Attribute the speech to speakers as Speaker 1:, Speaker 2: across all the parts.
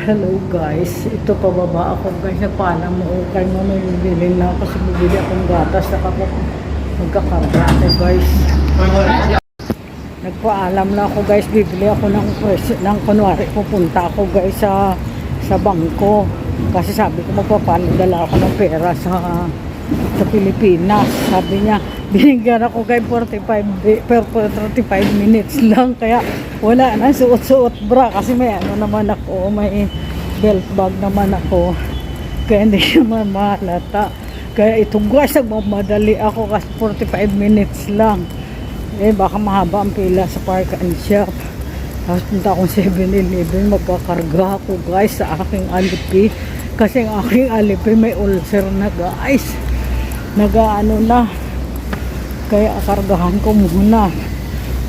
Speaker 1: Hello guys, ito pababa ako guys, nagpaalam mo kay mo may bibili na kasi bibili akong gatas saka ako magkakarga ako guys. Nagpaalam na ako guys, bibili ako ng kunwari pupunta ako guys sa bangko kasi sabi ko magpapaladala ako ng pera sa Pilipinas. Sabi niya binigyan ako kay 45 minutes lang kaya wala na suot-suot bra kasi may ano naman ako, may belt bag naman ako kaya hindi naman mahalata. Kaya ito guys, nagmamadali ako kasi 45 minutes lang baka mahaba ang pila sa park and shop. Tapos punta akong 7-Eleven, magkakarga ako guys sa aking alipi kasi ang aking alipi may ulcer na guys, nagaano na, kaya kargahan ko muna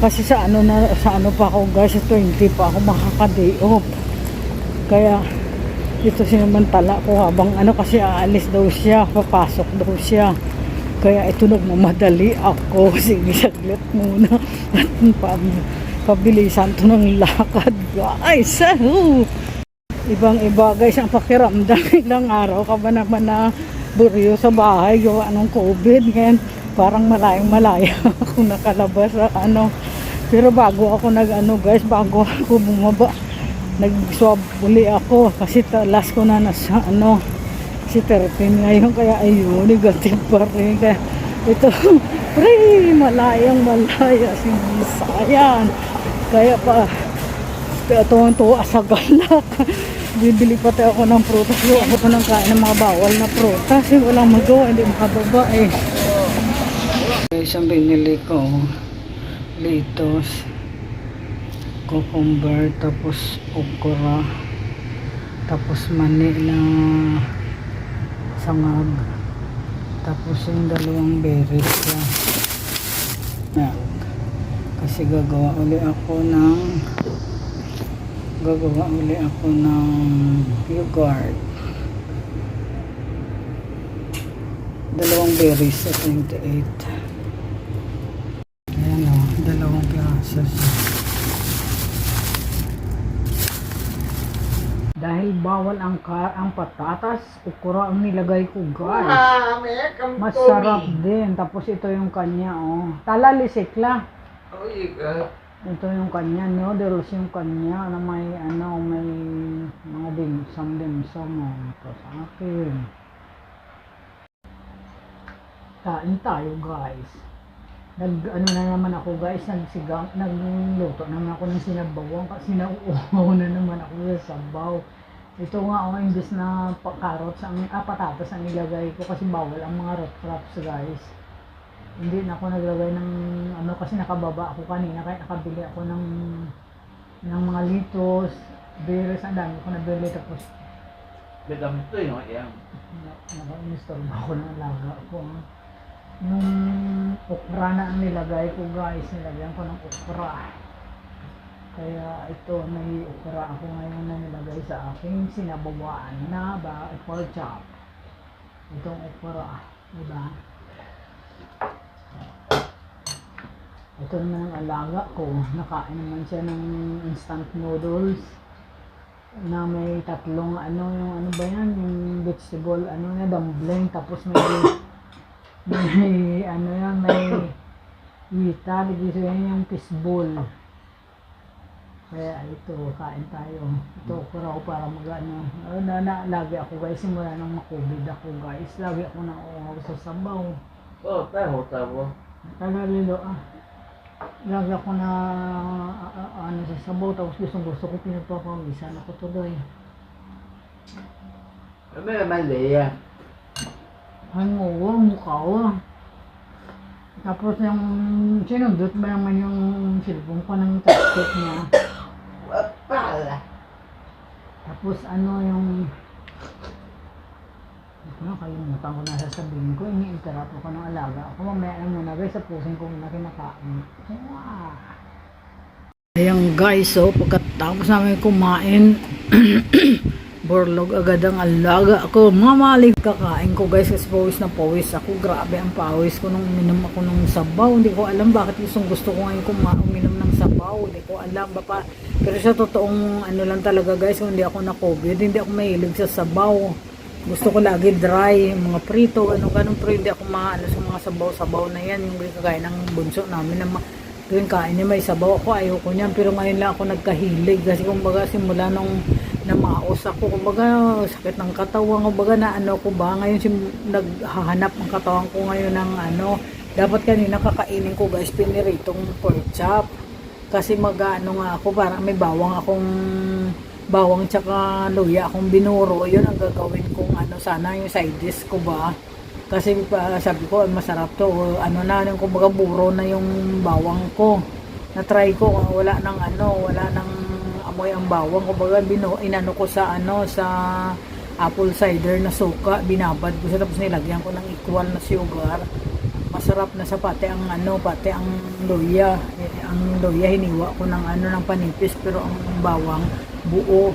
Speaker 1: kasi sa ano pa ako guys, 20 pa ako makaka-day off. Kaya ito sinamantala ko habang kasi aalis daw siya, papasok daw siya. Kaya ito nagmamadali ako. Sige, saglit muna at pabilisan to ng lakad guys. Ibang iba guys ang pakiramdam. Ilang araw ka ba naman na buryo sa bahay gawa ng COVID ngayon. Parang malayang-malaya ako nakalabas sa Pero bago ako guys, bago ako bumaba, nag-swab uli ako kasi last ko na nasa si 13 ngayon, kaya ayun, negative pa rin. Kaya ito, malayang-malaya si Bisayan. Kaya pa, tuwang-tuwa sa galak. Bibili pati ako ng prutas. Ako pa nang kain ng mga bawal na prutas. Kasi walang magawa, hindi makababa Isang binili ko, litos, cucumber, tapos okra, tapos mani na sangag, tapos yung dalawang berries kasi gagawa uli ako ng yogurt. Dalawang berries sa 28. Ayan dalawang piraso siya. Dahil bawal ang patatas, ukura ang nilagay ko guys. Masarap din. Tapos ito yung kanya Talalisik lang. Ito yung kanya, noodles yung kanya na may may mga dimsum. Ito sa akin. Kain tayo guys. Na naman ako guys, nagluto naman ako ng sinabawang kasi nauuhaw na naman ako sa sabaw. Ito nga imbes na carrots patatas ang nilagay ko kasi bawal ang mga root crops guys. Hindi na ako naglagay ng kasi nakababa ako kanina kaya nakabili ako ng mga litos, berries, ang dami ko nabili. Tapos
Speaker 2: bedam ito yung ayan.
Speaker 1: Naka-install ako ng alaga ko. Yung okra na ang nilagay ko guys, nilagyan ko ng okra. Kaya ito, may okra ako ngayon na nilagay sa aking sinabawaan na pork chop. Itong okra, diba? Ito naman ang alaga ko, nakain naman siya ng instant noodles na may tatlong yung yung vegetable na dumpling, tapos may wita, dito yung fishball. Kaya ito, kain tayo. Ito okra ko para lagi ako guys, simula nang ma-COVID ako guys, lagi ako nauuhaw sa sabaw.
Speaker 2: Tabo.
Speaker 1: Tagalilo lagi ako na sa sabaw, tapos gusto ko pinagpapawisan ako tuloy.
Speaker 2: May mali yan.
Speaker 1: Ay mukha. Tapos yung sinundot ba naman yung cellphone ko ng tasket niya.
Speaker 2: Pala.
Speaker 1: Tapos yung kalimutan ko na sasabihin ko, ini-interrupt ko ng alaga ako. Mamaya na muna guys, tapusin ko muna kinakain. Ayan guys, pagkatapos namin kumain, borlog agad ang alaga ako. Mamalig kakain ko guys kasi pawis na pawis ako. Grabe ang pawis ko nung uminom ako ng sabaw. Hindi ko alam bakit gusto ko ngayon uminom ng sabaw. sabaw. Hindi ko alam ba pa. Pero sa totoong ano lang talaga guys, kung hindi ako na COVID, hindi ako mahilig sa sabaw. Gusto ko lagi dry, mga prito, ganun pero hindi ako maano sa mga sabaw-sabaw na yan. Yung kagaya ng bunso namin na tuwing kain niya may sabaw ako, ayoko niyan. Pero ngayon lang ako nagkahilig kasi kumbaga simula nung namaos ako, kumbaga sakit ng katawan, kumbaga na ano ko ba, ngayon naghahanap ang katawan ko ngayon ng ano, dapat kanina kakainin ko guys, piniritong pork chop. Kasi mag-ano nga ako, parang may bawang tsaka luya akong binuro, yun ang gagawin kong ano, sana yung side dish ko ba. Kasi sabi ko, masarap to, ano na, yung kumbaga buro na yung bawang ko. Na-try ko, wala nang ano, wala nang amoy ang bawang, kumbaga inano ko sa ano, sa apple cider na suka, binabad ko siya, tapos nilagyan ko ng equal na sugar. Masarap na sa pati ang ano, pati ang luya. Ang luya hiniwa ko ng ano, ng panipis, pero ang bawang buo.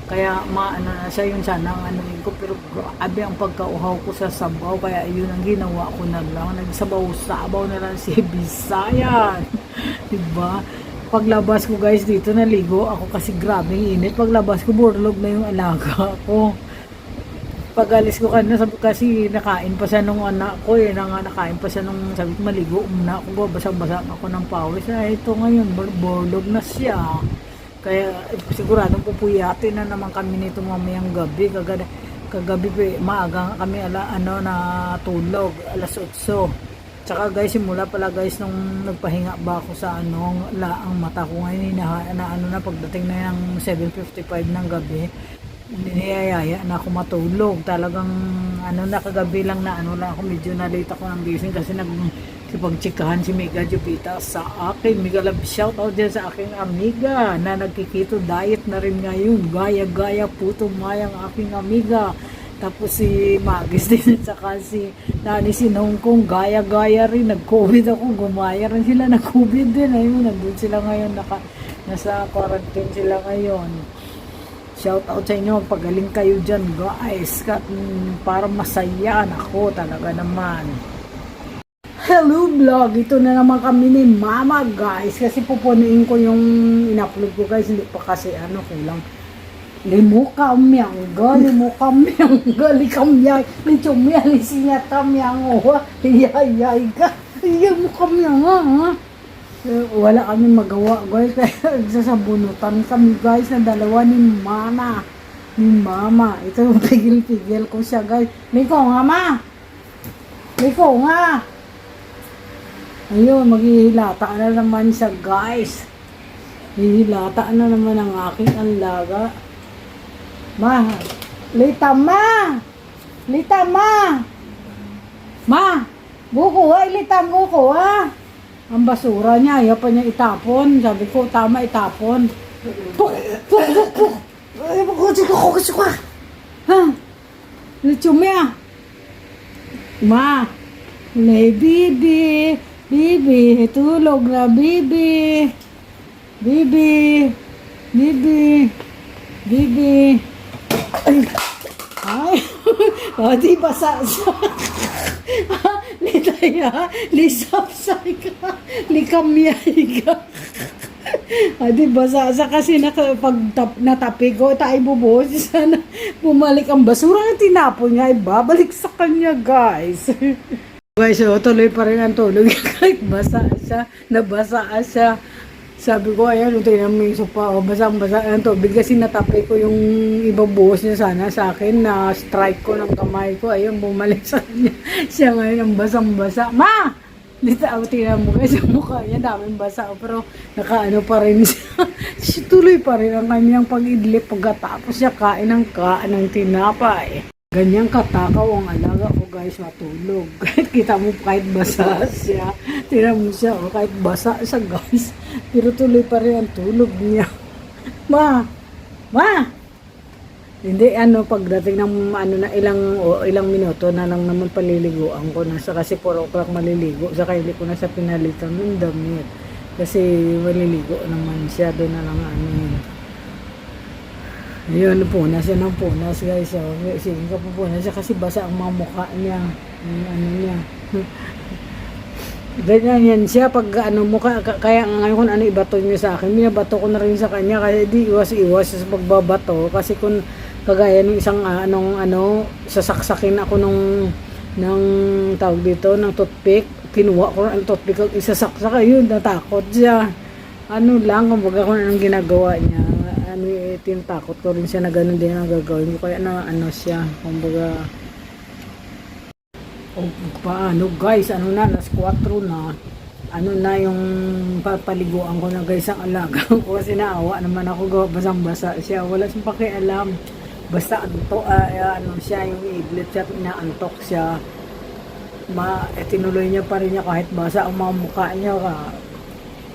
Speaker 1: Kaya maano na siya, yun sana ang anuin ko, pero grabe ang pagkauhaw ko sa sabaw, kaya yun ang ginawa ko na lang, nagsabaw-sabaw na lang si Bisayan. Diba? Paglabas ko guys dito, naligo ako kasi grabing init. Paglabas ko, burlog na yung alaga ko. Pag-alis ko kanina, sabi kasi nakain pa siya nung anak ko nakain pa siya nung, sabi ko maligo muna ako, basang-basa ako ng pawis. Ito ngayon, burlog na siya. Kaya siguradong pupuyatin na naman kami nito mamayang gabi. Kagabi maaga kami na tulog, alas 8. Tsaka guys, simula pala guys nung nagpahinga ba ako sa ang mata ko ngayon na pagdating na ng 7:55 ng gabi, niyayaya na ako matulog. Talagang kagabi lang na ako, medyo na late ako ng gising kasi pagtsikahan si Mega Jupita sa akin. Mega love shout out dyan sa aking amiga na nagkikito diet na rin ngayon. Gaya-gaya puto mayang aking amiga. Tapos si Magis din at saka si Nani Sinong kong gaya-gaya rin. Nag-COVID ako, gumaya rin sila. Nag-COVID din. Ayun, nandun sila ngayon. Nasa quarantine sila ngayon. Shout out sa inyo. Pagaling kayo dyan guys. Para masaya ako talaga naman. Hello vlog, ito na naman kami ni Mama guys, kasi pupunuin ko yung in-upload ko guys, hindi pa kasi kulang. Limu kamyangga, likamyay, lichumya, lisinya kamyango, hiyayay ka, limu kamyanga. Wala kami magawa guys, kaya sasabunutan kami guys na dalawa ni Mama. Ito yung pigil-pigil ko siya guys. Liko nga ma! Liko nga! Ayun, maghihilata na naman siya guys. Hihilata na naman ang aking alaga. Lita ma! Buko ha, ilitam buko ha. Ang basura niya, ayaw pa niya itapon. Sabi ko, tama itapon. Puk! Ay, kasi ko. Ha? Lichumya. Bibi, tulog na, Bibi. Ay, di basa siya. Litaya, lisapsay ka, likamyay ka. Di basa siya kasi pag natapi ko, tayo bubuhos, sana bumalik ang basura na tinapon niya, babalik sa kanya guys. Guys, tuloy pa rin ang tulog kahit nabasa siya. Sabi ko, ayan, tingnan mo yung sopa, basang-basa ang tubig kasi natapay ko yung ibabuhos niya sana sa akin, na strike ko ng kamay ko, ayun, bumalik sa kanya. Siya ngayon ang basang-basa. Ma! Tingnan mo guys, yung mukha niya, daming basa, pero nakaano pa rin siya. Tuloy pa rin ang kanyang pag-idlip pagkatapos siya kain ng tinapay. Ganyang katakaw ang alaga ko guys, matulog. Kahit kita mo kahit basa siya. Tira mo siya, kahit basa siya guys. Pero tuloy pa rin ang tulog niya. Ma! Hindi pagdating ng na ilang minuto na lang naman paliliguan ko na sa, kasi 4 o'clock maliligo. Saka hindi ko na siya pinalitan ng damit. Kasi maliligo naman siya, doon na lang Ayun, punas siya ng punas guys. Sige ka punas siya kasi basa ang mga mukha niya. Niya. Ganyan yan siya pag ano mo kaya ngayon kung ano ibato niyo sa akin, binabato ko na rin sa kanya kasi di iwas-iwas sa pagbabato kasi kung kagaya ng isang sasaksakin ako ng tawag dito ng toothpick, kinuha ko ang toothpick at isasaksak ayun, natakot siya. Ano lang, kumbaga kung anong ginagawa niya, tinatakot ko rin siya na ganun din ang gagawin ko kaya na ano siya, kumbaga o paano guys, ano na, alas 4 na, ano na yung papaliguan ko na guys ang alaga ko kasi naawa naman ako gawa basang basa siya, wala siyang pakialam basta ano siya, yung iglit siya, inaantok siya tinuloy niya pa rin niya kahit basa ang mga mukha niya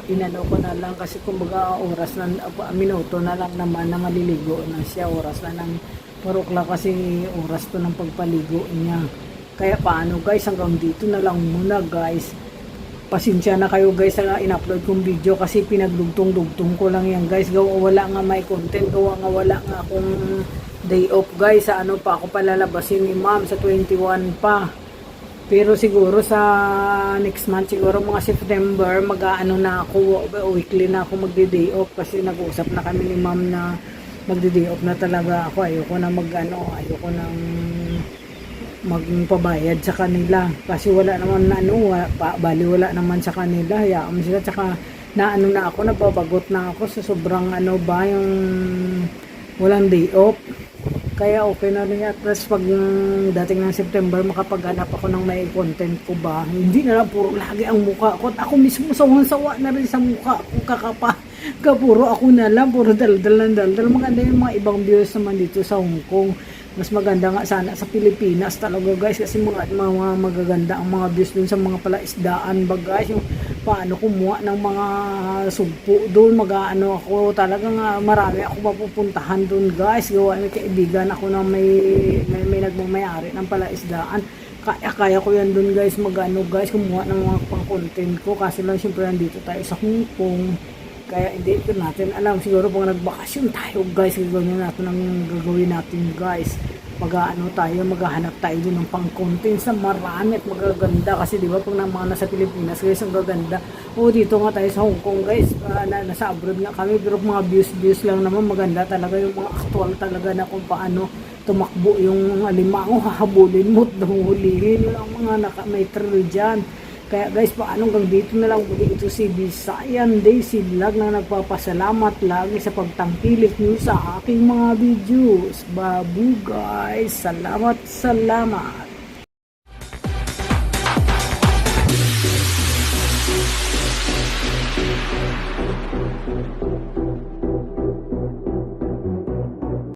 Speaker 1: inano ko na lang kasi kumbaga oras na, minuto na lang naman na maliligo na siya, oras na ng parukla kasi oras to ng pagpaligo niya. Kaya paano guys, hanggang dito na lang muna guys. Pasensya na kayo guys sa in-upload kong video kasi pinagdugtong-dugtong ko lang yan guys. Gawa wala nga may content, gawa nga wala nga akong day off guys. Sa ano pa ako palalabasin ni ma'am sa 21 pa. Pero siguro sa next month, siguro mga September, mag-ano na ako, weekly na ako magde-day off kasi nag-uusap na kami ni ma'am na magde-day off na talaga ako. Ayoko na ayoko nang magpabayad sa kanila kasi wala naman bali wala naman sa kanila, hayaan mo sila, tsaka na ako, nababagot na ako sa sobrang yung walang day off, kaya okay na rin at least pag dating ng September makapaghanap ako ng may content ko ba, hindi na lang puro lagi ang mukha ko at ako mismo sawa na rin sa mukha ko, puro ako na lang, puro daldal maganda yung mga ibang viewers naman dito sa Hong Kong. Mas maganda nga sana sa Pilipinas talaga guys kasi mga magaganda ang mga views dun sa mga palaisdaan ba guys, yung paano kumuha ng mga sugpo doon, ako talagang marami ako mapupuntahan doon guys, gawa may kaibigan ako na may nagmamayari ng palaisdaan, kaya ko yan doon guys, guys kumuha ng mga pang content ko kasi lang syempre nandito tayo sa Hong Kong. Kaya hindi ko natin alam, siguro pag nagbakasyon tayo guys, gagawin natin ang gagawin natin guys, maghahanap tayo din ng pang content sa marami at magaganda kasi di ba pag mga nasa Pilipinas guys ang gaganda, dito nga tayo sa Hong Kong guys, nasa abroad nga kami pero mga views lang naman, maganda talaga yung mga actual talaga na kung paano tumakbo yung alimango, hahabulin mo at huhulihin yun ang mga may thrill dyan. Kaya guys, paano hanggang dito na lang muli, ito si Visayan Daisy Vlog na nagpapasalamat lagi sa pagtangkilik niyo sa aking mga videos. Babu guys, salamat.